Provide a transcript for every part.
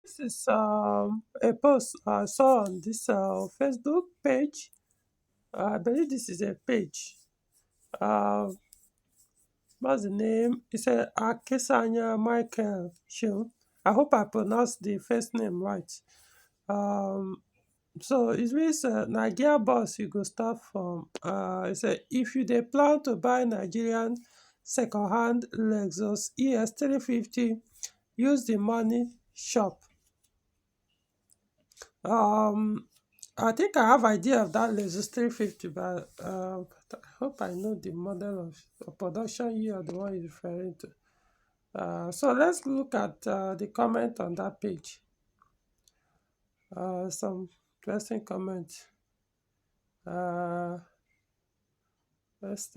This is a post I saw on this Facebook page. I believe this is a page. Uh, what's the name? It's a Akesanya Michael Show. I hope I pronounced the first name right. Um, so it means Nigeria boss you go start from. It say if you dey plan to buy Nigerian second-hand Lexus ES350, use the money shop. Um, I think I have idea of that Lexus 350, but I hope I know the model of production year the one you're referring to. So let's look at the comment on that page. Some interesting comments. Uh, let's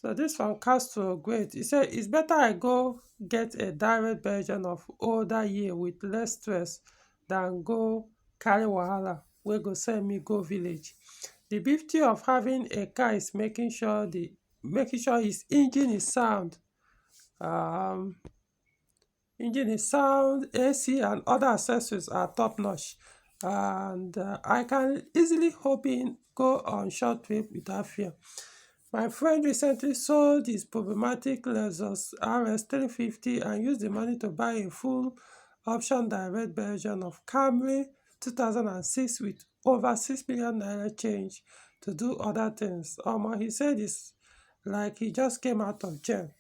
So this from Castro great. He said it's better I go get a direct version of older year with less stress than go carry wahala wey go send me go village. The beauty of having a car is making sure his um engine is sound, AC and other accessories are top notch, and I can easily hop in go on short trip without fear. My friend recently sold his problematic Lexus RS 350 and used the money to buy a full option direct version of Camry 2006 with over 6 million naira change to do other things. He said it's like he just came out of jail.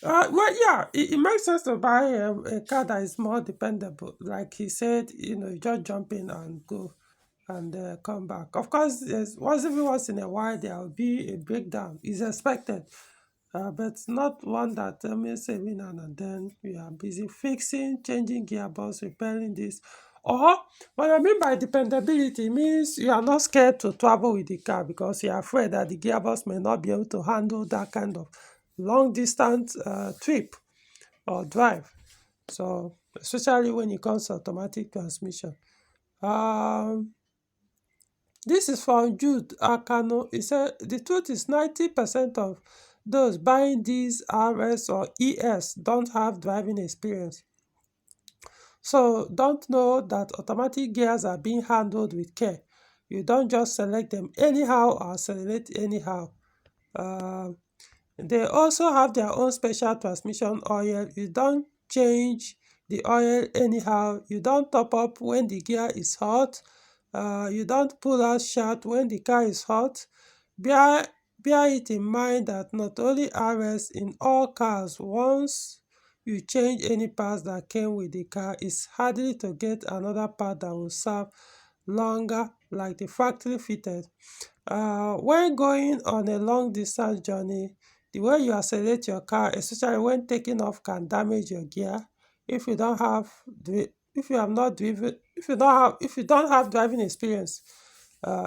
Well, yeah, it makes sense to buy a car that is more dependable. Like he said, you just jump in and go and come back. Of course, every once in a while there will be a breakdown. It's expected, but not one that means every now and then we are busy fixing, changing gearbox, repairing this. Or what I mean by dependability means you are not scared to travel with the car because you are afraid that the gearbox may not be able to handle that kind of long distance trip or drive. So especially when it comes to automatic transmission. Um This is from Jude Akano. He said the truth is 90% of those buying these RS or ES don't have driving experience. So don't know that automatic gears are being handled with care. You don't just select them anyhow or accelerate anyhow. Um they also have their own special transmission oil. You don't change the oil anyhow. You don't top up when the gear is hot. You don't pull out shaft when the car is hot. Bear, bear it in mind that not only RS in all cars, once you change any parts that came with the car, it's hardly to get another part that will serve longer like the factory fitted. When going on a long distance journey, the way you accelerate your car, especially when taking off, can damage your gear. If you don't have the if you have not driven if you don't have driving experience,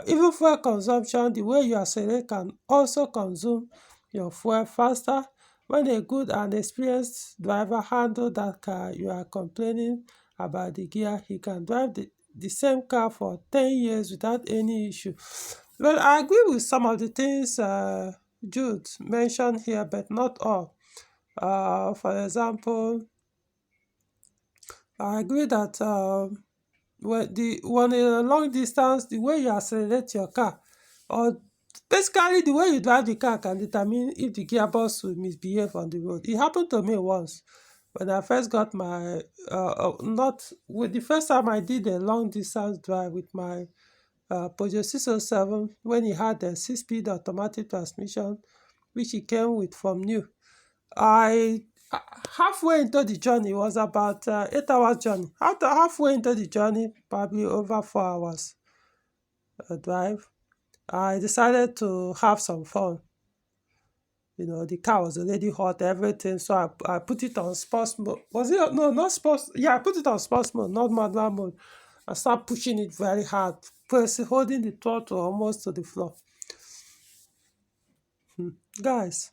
even fuel consumption, the way you accelerate can also consume your fuel faster. When a good and experienced driver handle that car you are complaining about the gear, he can drive the same car for 10 years without any issue. Well, I agree with some of the things Jude mentioned here, but not all. For example, I agree that when a long distance, the way you accelerate your car, or basically the way you drive the car, can determine if the gearbox will misbehave on the road. It happened to me once when I first got my not with the first time I did a long distance drive with my Peugeot 607 when it had a 6-speed automatic transmission, which it came with from new. I halfway into the journey, it was about 8 hours journey. After halfway into the journey, probably over 4 hours drive, I decided to have some fun. The car was already hot, everything. So I put it on sports mode. Was it no, not sports? Yeah, I put it on sports mode, not manual mode. I start pushing it very hard, holding the throttle almost to the floor. Guys,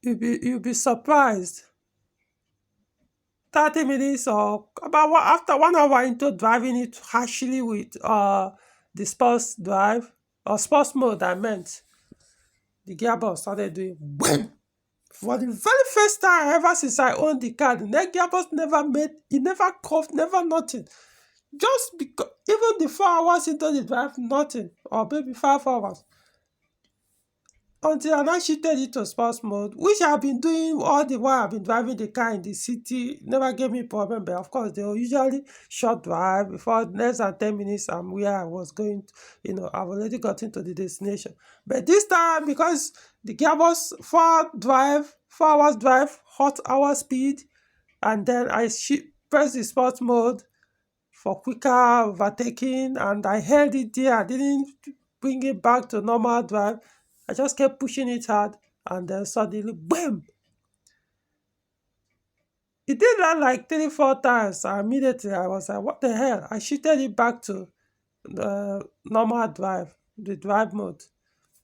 you'll be surprised. 30 minutes or after 1 hour into driving it harshly with the sports drive or sports mode, I meant the gearbox started doing boom. For the very first time ever since I owned the car, the neck gearbox never made, it never coughed, never nothing. Just because, even the 4 hours into the drive, nothing, or maybe 5 hours. Until I now shifted it to sports mode, which I've been doing all the while I've been driving the car in the city, never gave me problem. But of course, they were usually short drive. Before less than 10 minutes, I'm where I was going. I've already gotten to the destination. But this time, because the gearbox 4 hours drive, hot hour speed, and then I press the sports mode for quicker overtaking, and I held it there. I didn't bring it back to normal drive. I just kept pushing it hard, and then suddenly, boom! It did that like 3, 4 times. And immediately, I was like, what the hell? I shifted it back to the normal drive, the drive mode.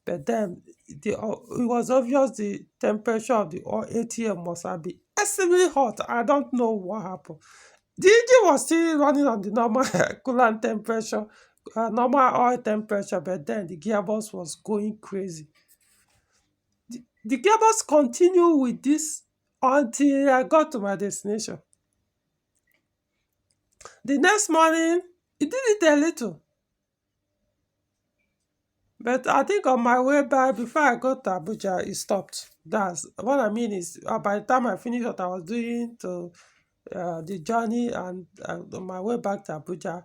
But then, it was obvious the temperature of the ATM must have been extremely hot. I don't know what happened. The engine was still running on the normal coolant temperature, normal oil temperature, but then the gearbox was going crazy. The gearbox continued with this until I got to my destination. The next morning, it did it a little, but I think on my way back, before I got to Abuja, it stopped. That's what I mean is, by the time I finished what I was doing to the journey, and on my way back to Abuja,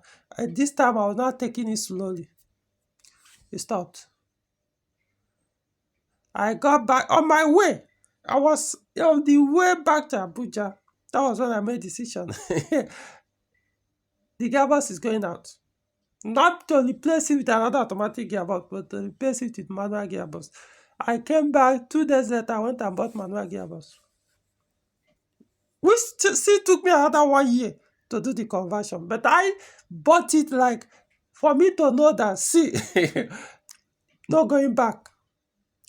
this time I was not taking it slowly. It stopped. I got back on my way. I was on the way back to Abuja. That was when I made decision. The gearbox is going out. Not to replace it with another automatic gearbox, but to replace it with manual gearbox. I came back 2 days later. I went and bought manual gearbox, which still took me another 1 year to do the conversion. But I bought it like for me to know that, see, no going back.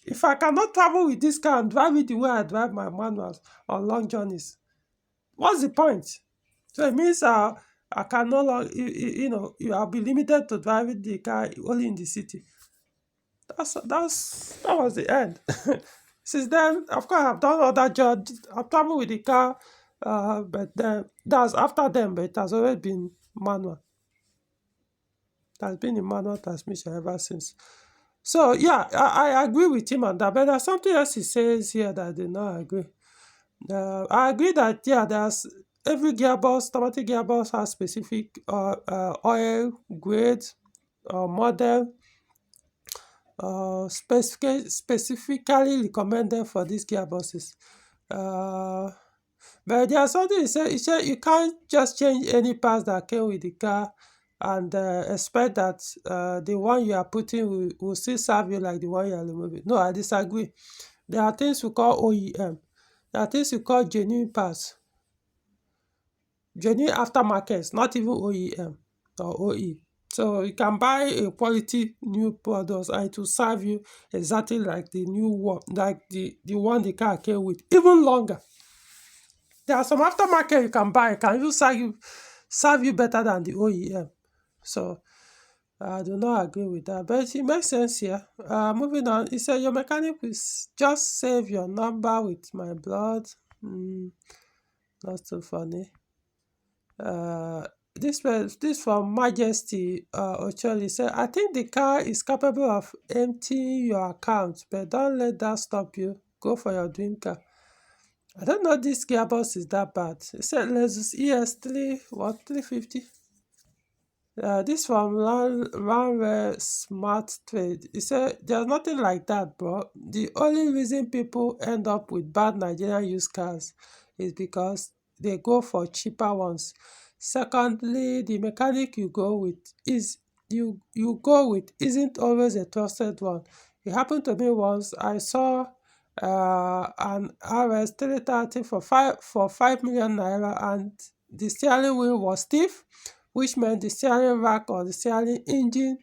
If I cannot travel with this car and drive it the way I drive my manuals on long journeys, what's the point? So it means I can no longer, I'll be limited to driving the car only in the city. That was the end. Since then, of course, I've done other jobs. I've traveled with the car, but then that's after them. But it has always been manual. It has been a manual transmission ever since. So yeah, I agree with him on that. But there's something else he says here that I do not agree. I agree that, yeah, there's every gearbox, automatic gearbox has specific oil grade or model specifically recommended for these gearboxes. But there's something he said you can't just change any parts that came with the car and expect that the one you are putting will still serve you like the one you are removing. No, I disagree. There are things we call OEM. There are things we call genuine parts. Genuine aftermarket, not even OEM or OE. So you can buy a quality new product and it will serve you exactly like the new one, like the one the car came with, even longer. There are some aftermarket you can buy, can even serve you better than the OEM. So I do not agree with that, but it makes sense here. Moving on, he said your mechanic will just save your number with my blood. Not so funny. This from Majesty Ocholi said, I think the car is capable of emptying your account, but don't let that stop you. Go for your dream car. I don't know this gearbox is that bad. He said Lexus ES350. This from Runway Smart Trade. He said there's nothing like that, bro. The only reason people end up with bad Nigerian used cars is because they go for cheaper ones. Secondly, the mechanic you go with isn't always a trusted one. It happened to me once. I saw an RS 330 for 5 million naira, and the steering wheel was stiff, which meant the steering rack or the steering engine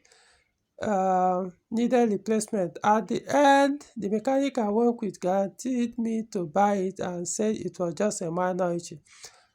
needed replacement. At the end, the mechanic I worked with guaranteed me to buy it and said it was just a minor issue.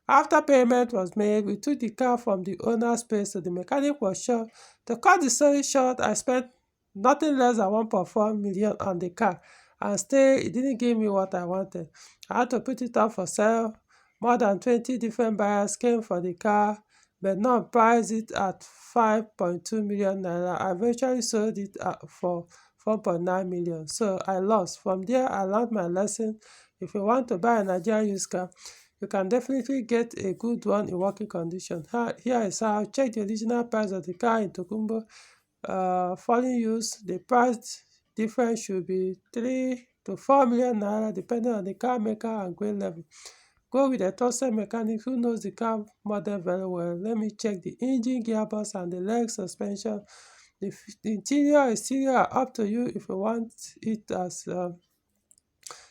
After payment was made, we took the car from the owner's place to the mechanic workshop. To cut the story short, I spent nothing less than 1.4 million on the car. and still it didn't give me what I wanted. I had to put it up for sale. More than 20 different buyers came for the car, but none priced it at 5.2 million naira. I eventually sold it for 4.9 million. So I lost. From there, I learned my lesson. If you want to buy a Nigerian used car, you can definitely get a good one in working condition. Here is how. Check the original price of the car in Tokumbo. Foreign use, the price difference should be 3 to 4 million naira depending on the car maker and grade level. Go with a trusted mechanic who knows the car model very well. Let me check the engine, gearbox and the leg suspension. The interior, exterior are up to you if you want it as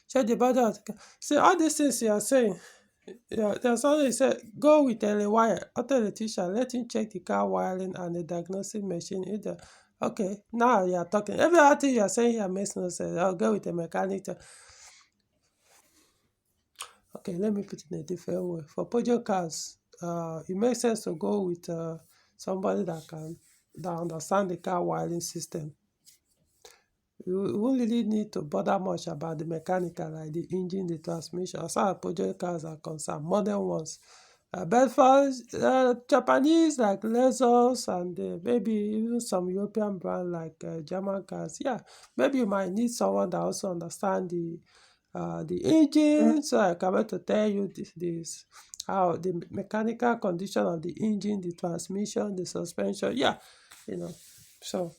check the body of the car. See, all these things you are saying, yeah, there's something you said, go with a wire, auto electrician, let him check the car wiring and the diagnostic machine. Okay, now you are talking. Every other thing you are saying here makes no sense. I'll go with a mechanic. Okay, let me put it in a different way. For Peugeot cars, it makes sense to go with somebody that understand the car wiring system. You won't really need to bother much about the mechanical, like the engine, the transmission. As far as Peugeot cars are concerned, modern ones. But for Japanese like Lexus and maybe even some European brand like German cars, yeah, maybe you might need someone that also understand the engine, so I can able to tell you this how the mechanical condition of the engine, the transmission, the suspension, yeah, you know. So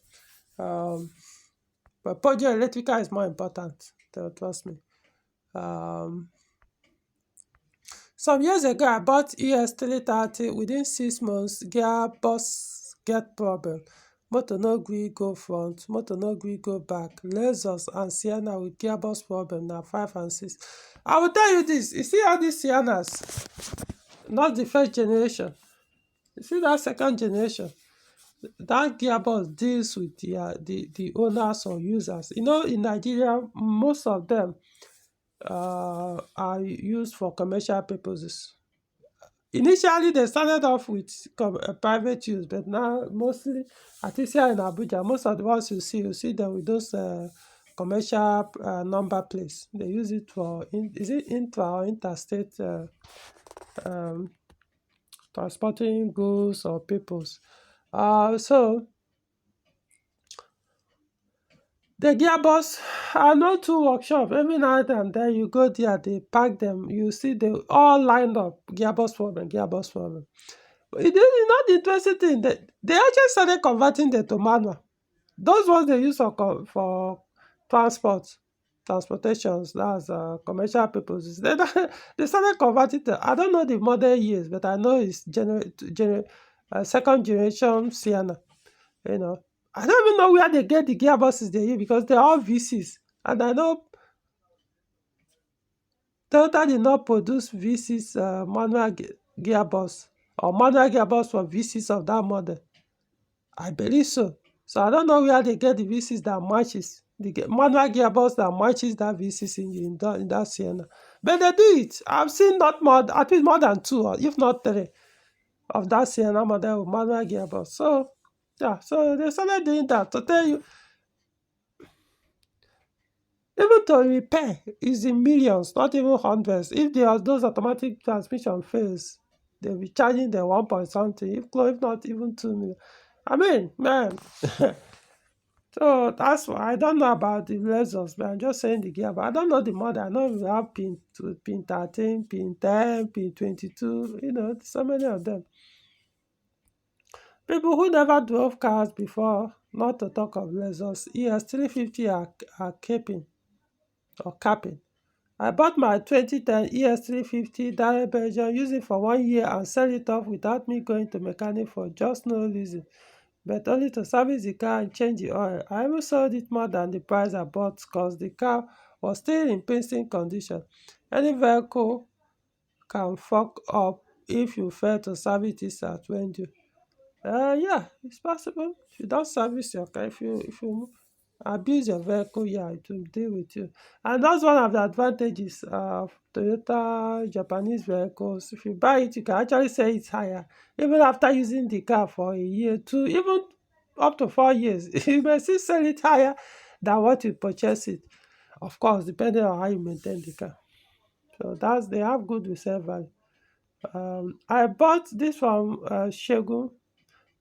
but Peugeot electrical is more important, trust me. Um Some years ago, I bought ES350. Within 6 months, gearbox get problem. Motor no gree go front, motor no gree go back. Lexus and Sienna with gearbox problem na 5 and 6. I will tell you this, you see all these Siennas, not the first generation. You see that second generation, that gearbox deals with the owners or users. You know, in Nigeria, most of them are used for commercial purposes. Initially, they started off with private use, but now mostly, at least here in Abuja, most of the ones you see them with those commercial number plates. They use it for, is it intra or interstate um, transporting goods or peoples. So the gearbox, I know two workshop. Every night and then you go there, they pack them. You see they all lined up. Gearbox problem, gearbox problem. But you know the interesting thing that they actually started converting them to manual. Those ones they use for transportations, that's commercial purposes. They started converting them. I don't know the model years, but I know it's second generation Sienna. You know, I don't even know where they get the gearboxes they use because they're all VCs. And I know Toyota did not produce V6 manual gearbox or manual gearbox for V6 of that model. I believe so. So I don't know where they get the V6 that matches the manual gearbox that matches that V6 engine in that Sienna. But they do it. I've seen not more, at least more than two, or if not three, of that Sienna model with manual gearbox. So yeah, so they started doing that to tell you, even to repair is in millions, not even hundreds. If those automatic transmission fails, they'll be charging them 1 point something, if not even 2 million. I mean, man. So that's why I don't know about the Lexus, but I'm just saying the gear. But I don't know the model. I know we have pin 13, pin 10, pin 22. You know, so many of them. People who never drove cars before, not to talk of Lexus, ES350 are capping or capping. I bought my 2010 ES350 direct Belgium, use it for 1 year and sell it off without me going to mechanic for just no reason, but only to service the car and change the oil. I even sold it more than the price I bought because the car was still in pristine condition. Any vehicle can fuck up if you fail to service it at when due. Yeah, it's possible. If you don't service your car, if you abuse your vehicle, yeah, it will deal with you. And that's one of the advantages of Toyota Japanese vehicles. If you buy it, you can actually sell it higher. Even after using the car for a year, two, even up to 4 years, you may still sell it higher than what you purchased it. Of course, depending on how you maintain the car. So that's they have good resale value. I bought this from Shegun.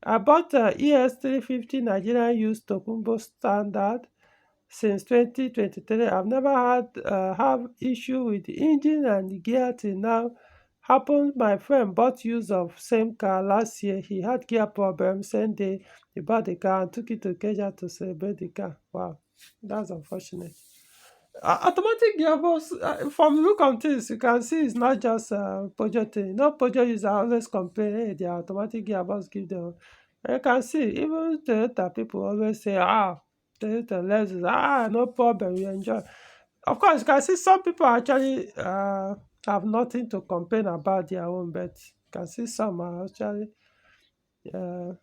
I bought ES350 Nigerian used Tokumbo standard since 2023. I've never had have issue with the engine and the gear till now. Happened my friend bought use of same car last year. He had gear problem. Same day he bought the car and took it to Keja to celebrate the car. Wow, that's unfortunate. Automatic gearbox, from look on things, you can see it's not just Peugeot thing. You know, Peugeot users always complain, hey, their automatic gearbox give them. You can see, even Toyota people always say, Toyota, Lexus, no problem, we enjoy. Of course, you can see some people actually have nothing to complain about their own, but you can see some are actually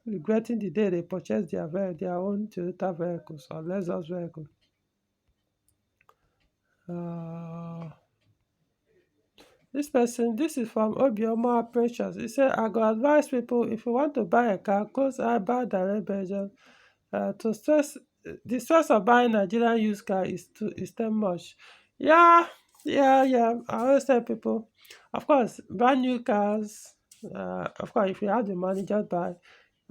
regretting the day they purchased their own Toyota vehicles or Lexus vehicles. Uh, this is from Obioma Precious. He said, I go advise people if you want to buy a car, cause I buy direct Belgium. To stress the stress of buying Nigerian used car is too much. Yeah, yeah. I always tell people, of course, brand new cars. Of course, if you have the money, just buy.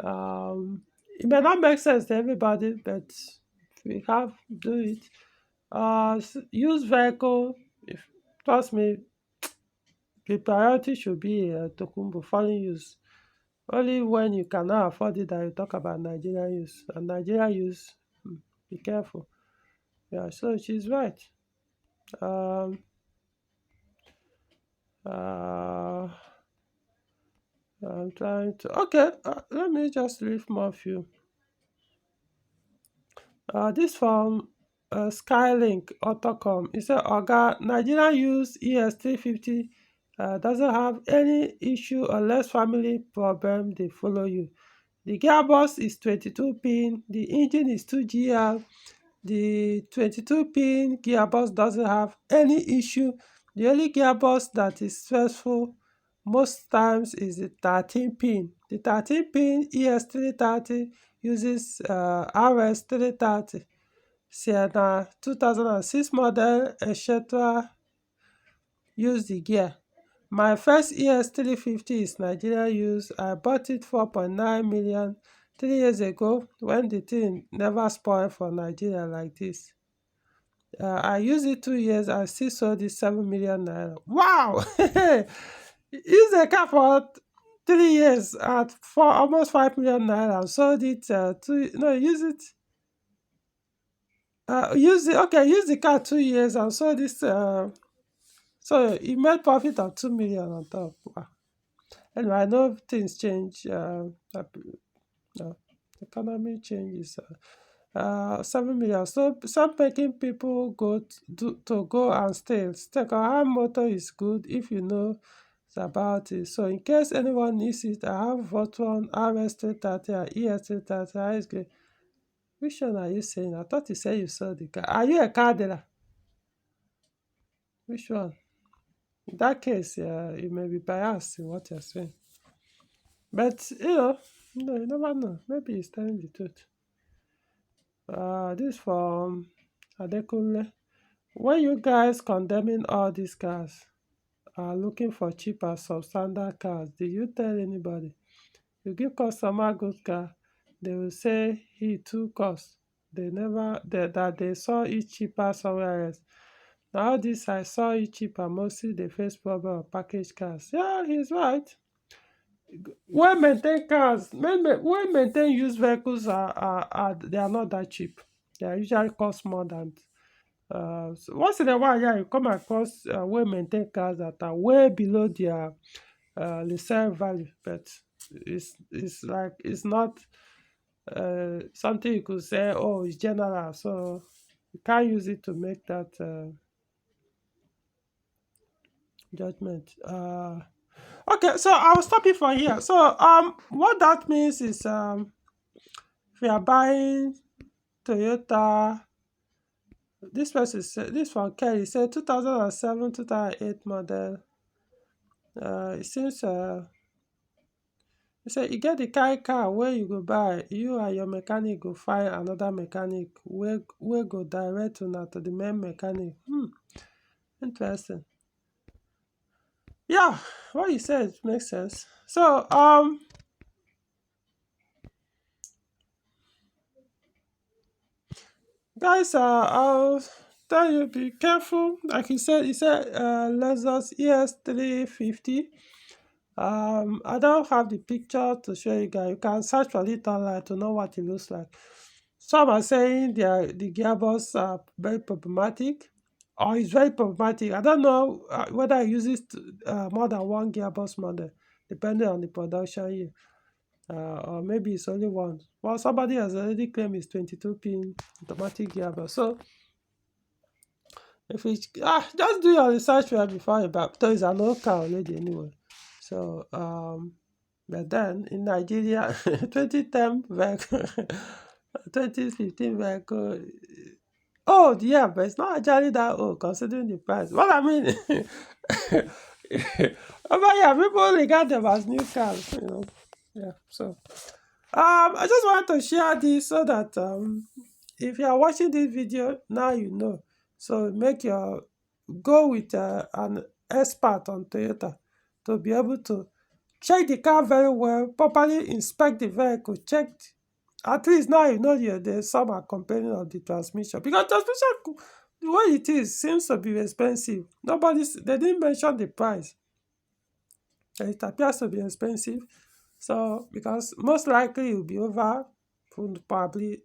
It may not make sense to everybody, but if we have, do it. Used vehicle. If trust me, the priority should be Tokumbo, foreign use. Only when you cannot afford it that you talk about Nigerian use. And Nigerian use, be careful. Yeah, so she's right. Um, uh, I'm trying to. Okay, let me just read more few. This from Skylink Autocom. It said, Oga, Nigerian use ES350 doesn't have any issue unless family problem they follow you. The gearbox is 22 pin, the engine is 2GL, the 22 pin gearbox doesn't have any issue. The only gearbox that is stressful most times is the 13 pin. The 13 pin ES330 uses RS330, Sienna 2006 model, etc. use the gear. My first ES350 is Nigeria use. I bought it 4.9 million 3 years ago when the thing never spoiled for Nigeria like this. I used it 2 years. I still sold it 7 million naira. Wow! Use a car for 3 years at for almost 5 million naira. Sold it use it. Use the car 2 years and sold this. So he made profit of 2 million on top. Wow. Anyway, I know things change. Economy changes. 7 million. So some making people to go and stay. Second-hand motor is good if you know about it. So in case anyone needs it, I have Voltron RS330 and ES330. Which one are you saying? I thought you said you saw the car. Are you a car dealer? Which one? In that case, you may be biased in what you're saying. But you never know. Maybe he's telling the truth. This from Adekunle. When you guys condemning all these cars are looking for cheaper substandard cars, do you tell anybody? You give customer good car, they will say he too cost. That they saw it cheaper somewhere else. Now this I saw it cheaper, mostly they face problem of package cars. Yeah, he's right. Well maintained cars, well maintained used vehicles are they are not that cheap. They are usually cost more than so once in a while, yeah, you come across well maintained cars that are way below their resale value, but it's like it's not something you could say, oh, it's general, so you can't use it to make that judgment. Okay, so I'll stop it for here. So what that means is if you are buying Toyota, this from Kelly said 2007 2008 model. It seems He say e get the kind car wey you go buy, you and your mechanic go find another mechanic wey go direct una to the main mechanic. Interesting. Yeah, what you said makes sense. So guys, I'll tell you, be careful. Like he said Lexus ES350. I don't have the picture to show you guys. You can search for it online to know what it looks like. Some are saying the gearbox are very problematic, or it's very problematic. I don't know whether it uses more than one gearbox model, depending on the production year, or maybe it's only one. Well, somebody has already claimed it's 22-pin automatic gearbox. So if it's just do your research well before you buy, because it's an old car already anyway. So but then in Nigeria, 2010 vehicle, 2015 vehicle, old, yeah, but it's not actually that old considering the price. What I mean, over here, people regard them as new cars, you know. Yeah, so I just wanted to share this so that if you are watching this video now, you know. So make your go with an expert on Toyota to be able to check the car very well, properly inspect the vehicle, check. At least now you know there's some are complaining of the transmission, because transmission, the way it is, seems to be expensive. They didn't mention the price. It appears to be expensive. So because most likely it will be over probably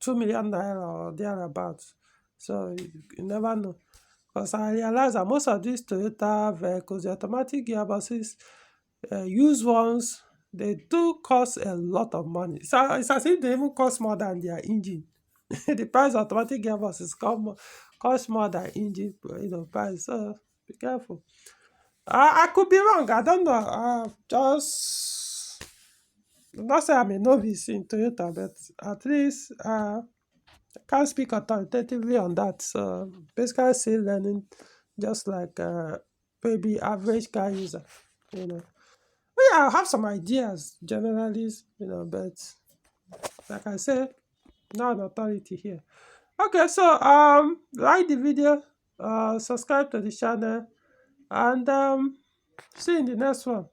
2 million naira or thereabouts. So you never know. Because I realize that most of these Toyota vehicles, the automatic gearboxes, used ones, they do cost a lot of money. So it's as if they even cost more than their engine. The price of automatic gearboxes cost more than engine, price. So be careful. I could be wrong. I don't know. Just not say I'm a novice in Toyota, but at least I can't speak authoritatively on that. So basically, still learning, just like maybe average car user, you know. But yeah, I have some ideas generally, but like I said, not an authority here. Okay, so like the video, subscribe to the channel, and see you in the next one.